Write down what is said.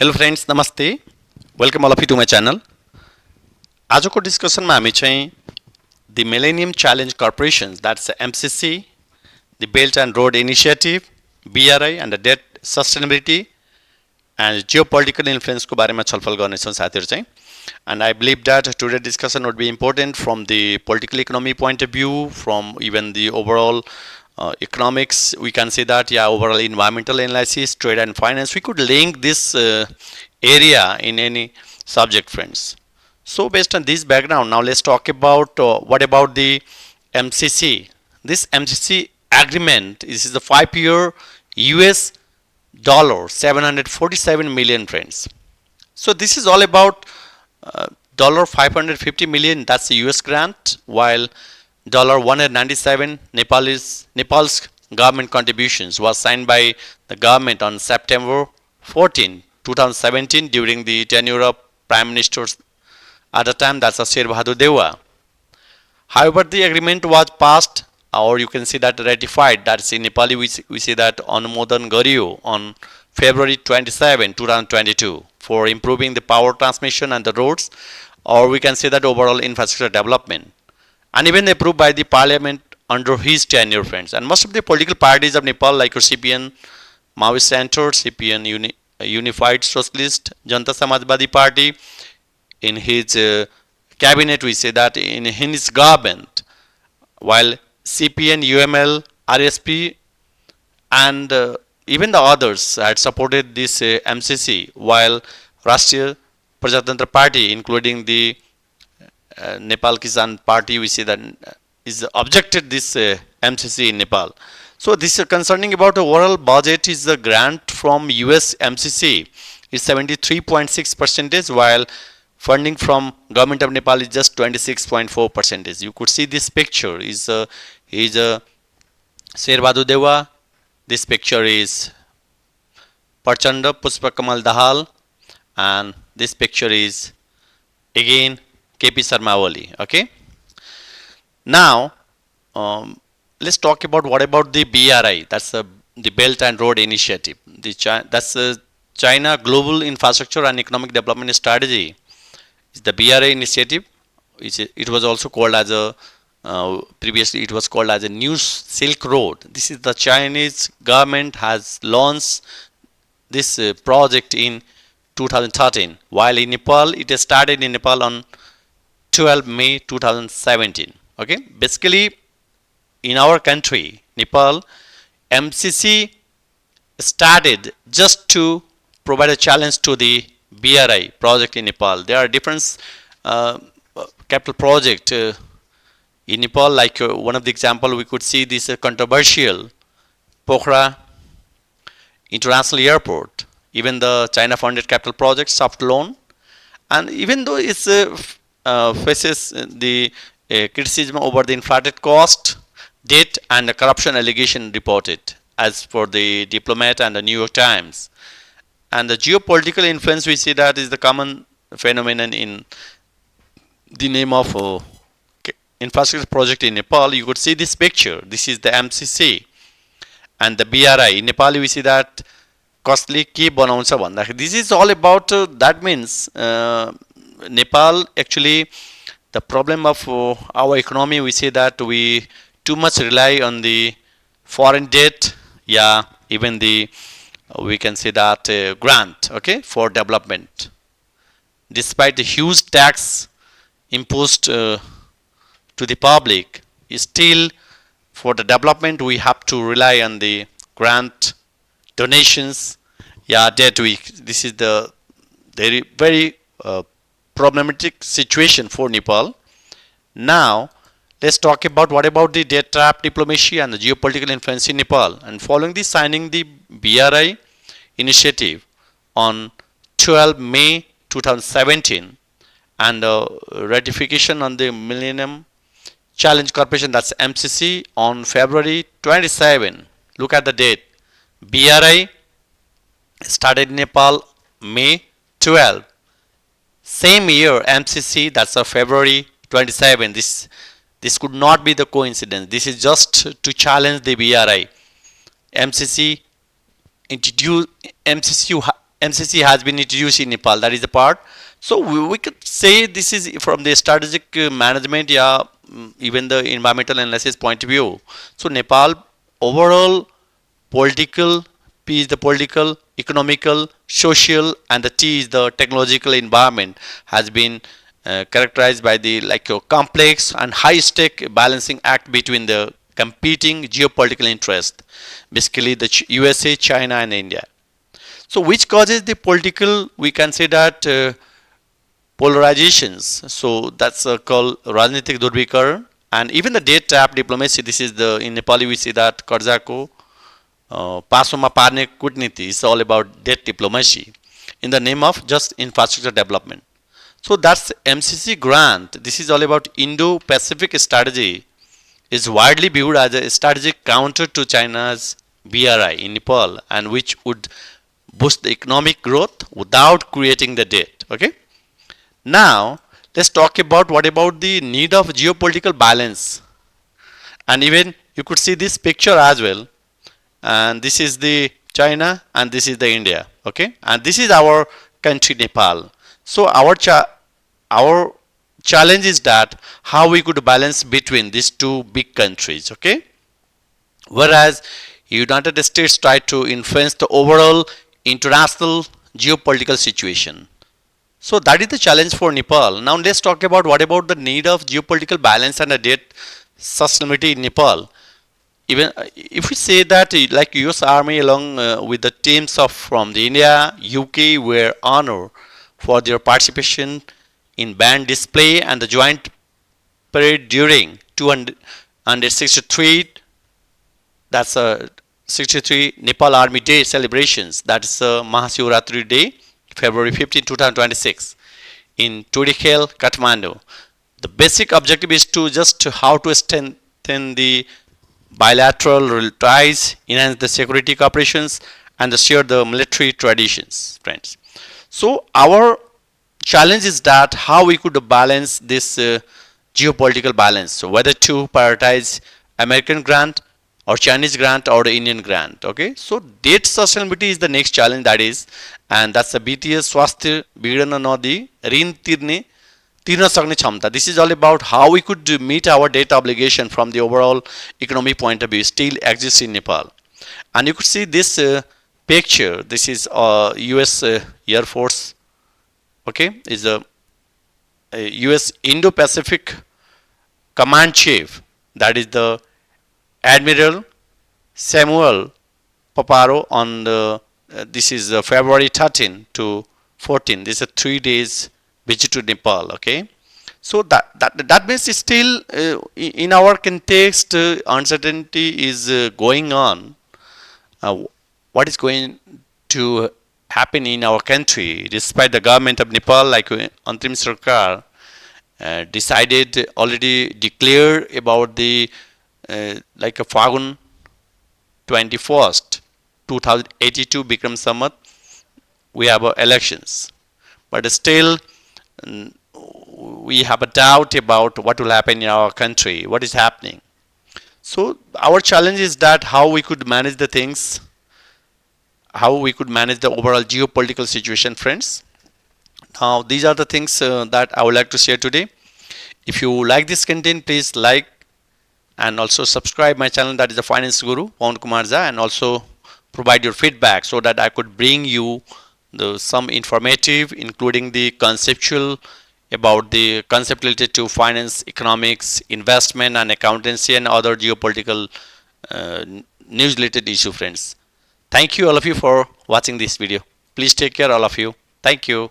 Hello friends, नमस्ते। Welcome all of you to my channel. आजको डिस्कसनमा हामी चाहिँ the millennium challenge corporations that's MCC, the belt and road initiative, BRI and the debt sustainability and geopolitical इन्फ्लुएन्सको बारेमा छलफल गर्नेछौँ साथीहरू चाहिँ। And I believe that today discussion would be important from the political economy point of view, from even the overall economics. We can say that overall environmental analysis, trade and finance, we could link this area in any subject, friends. So based on this background, now let's talk about what about the MCC. This MCC agreement is the 5-year US dollar 747 million, friends. So this is all about dollar 550 million, that's the US grant, while $197 Nepal's government contributions was signed by the government on September 14, 2017 during the tenure of Prime Minister at the time, that's Asst.Prof. However, the agreement was passed, or you can see that ratified, that's in Nepali we see that Anumodan Gariyo on February 27, 2022 for improving the power transmission and the roads, or we can say that overall infrastructure development, and even approved by the parliament under his tenure, friends. And most of the political parties of Nepal, like CPN, Maoist Center, CPN Unified Socialist, Janata Samajwadi Party, in his cabinet, we say that in his government, while CPN, UML, RSP, and even the others had supported this MCC, while Rashtriya Prajatantra Party, including the Nepal Kisan Party, we see that is objected this MCC in Nepal. So this concerning about the overall budget is the grant from US MCC is 73.6%, while funding from government of Nepal is just 26.4%. You could see this picture is Sherbadu Dewa. This picture is Parchanda Puspakamal Dahal, and this picture is again KP Sharma Oli. Okay. Now, let's talk about what about the BRI. That's the Belt and Road Initiative. That's the China Global Infrastructure and Economic Development Strategy. It's the BRI initiative. It was also called as a previously it was called as a New Silk Road. This is the Chinese government has launched this project in 2013, while in Nepal it started in Nepal on 12 May 2017. Okay, basically in our country, Nepal, MCC started just to provide a challenge to the BRI project in Nepal. There are different capital projects in Nepal, like one of the example we could see this controversial Pokhara International Airport, even the China funded capital project soft loan, and even though it's faces the criticism over the inflated cost, debt, and the corruption allegation reported as for the Diplomat and the New York Times. And the geopolitical influence, we see that is the common phenomenon in the name of infrastructure project in Nepal. You could see this picture. This is the MCC and the BRI. In Nepal, we see that costly ke banauncha bhanदाखेरि this is all about that means Nepal, actually the problem of our economy, we say that we too much rely on the foreign debt, yeah, even the we can say that grant, okay, for development, despite the huge tax imposed to the public, still for the development we have to rely on the grant, donations, yeah, debt. This is the very problematic situation for Nepal. Now let's talk about what about the debt trap diplomacy and the geopolitical influence in Nepal. And following the signing the BRI initiative on 12 May 2017 and ratification on the Millennium Challenge Corporation, that's MCC, on February 27. Look at the date. BRI started in Nepal May 12. Same year MCC, that's February 27. This could not be the coincidence. This is just to challenge the BRI. MCC MCC has been introduced in Nepal. That is the part. So we could say this is from the strategic management, yeah, even the environmental analysis point of view. So Nepal overall political, P is the political, economical, social, and the T is the technological environment has been characterized by the like a complex and high stake balancing act between the competing geopolitical interests, basically the USA, China, and India. So which causes the political, we can say that polarizations. So that's called Rajnitik Durvikaran. And even the date trap diplomacy, this is the, in Nepali we see that Karzako, Pasoma Parne Kutniti is all about debt diplomacy in the name of just infrastructure development. So that's MCC grant. This is all about Indo-Pacific strategy is widely viewed as a strategic counter to China's BRI in Nepal and which would boost the economic growth without creating the debt. Okay. Now let's talk about what about the need of geopolitical balance. And even you could see this picture as well. And this is the China and this is the India. Okay. And this is our country Nepal. So our challenge is that how we could balance between these two big countries. Okay. Whereas United States tried to influence the overall international geopolitical situation. So that is the challenge for Nepal. Now let's talk about what about the need of geopolitical balance and a debt sustainability in Nepal. Even if we say that like US Army along with the teams of from the India, UK were honored for their participation in band display and the joint parade during 263, that's a 63 Nepal Army Day celebrations. That is Mahashivratri Day, February 15, 2026 in Tudikhel, Kathmandu. The basic objective is to just how to strengthen the bilateral ties, enhance the security cooperations, and share the military traditions, friends. So our challenge is that how we could balance this geopolitical balance. So whether to prioritize American grant or Chinese grant or the Indian grant. Okay, so debt sustainability is the next challenge that is, and that's the BTS Swasthya Bigdana Nadi Rin Tirne Tirna Sakne Chamta. This is all about how we could meet our debt obligation from the overall economic point of view still exists in Nepal. And you could see this picture. This is US Air Force. Okay, is a US Indo-Pacific Command Chief. That is the Admiral Samuel Paparo on the this is February 13 to 14. This is a 3 days visit to Nepal. Okay, so that means still in our context uncertainty is going on. What is going to happen in our country despite the government of Nepal like Antrim Sarkar decided already declared about the like a Fagun 21st 2082 Bikram Sammat we have elections, but still we have a doubt about what will happen in our country, what is happening. So our challenge is that how we could manage the things, how we could manage the overall geopolitical situation, friends. Now these are the things that I would like to share today. If you like this content, please like and also subscribe my channel, that is the Finance Guru Pawan Kumar Jha, and also provide your feedback so that I could bring you some informative including the conceptual about the concept related to finance, economics, investment and accountancy and other geopolitical news related issue, friends. Thank you all of you for watching this video. Please take care all of you. Thank you.